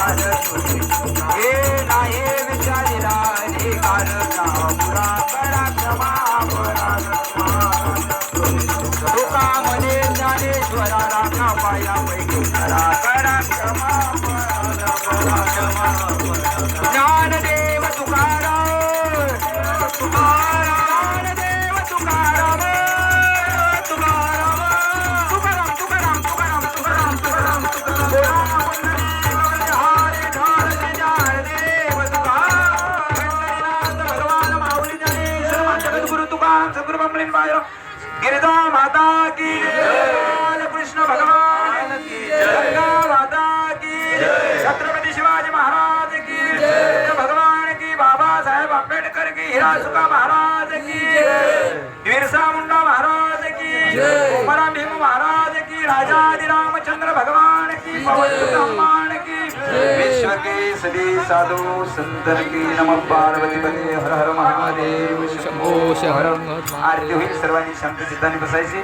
हे नाही विचारिला अधिकार पुरा करा क्षमा तुका म्हणे ज्ञानेश्वराला का पाया पैकी करा करा क्षमा ज्ञानदेव तुकाराम ज्ञानदेव तुकाराम तुकाराम तुकाराम तुकाराम तुकाराम तुकाराम तुकाराम गिरिजा माता की जय, कृष्ण भगवान की जय, गंगा माता की जय, छत्रपति शिवाजी महाराज की जय, भगवान की, बाबा साहेब आंबेडकर की, हिरासुका महाराज की जय, बिरसा मुंडा महाराज की जय, कोमरा भीम महाराज की, राजाधि रामचंद्र भगवान की, पवन हनुमान की, विश्व के सभी साधु संतन की, नमः पार्वती पते हर हर महादेव शंभो शंकर. आरती होईल सर्वांनी शांत चित्ताने बसायचे.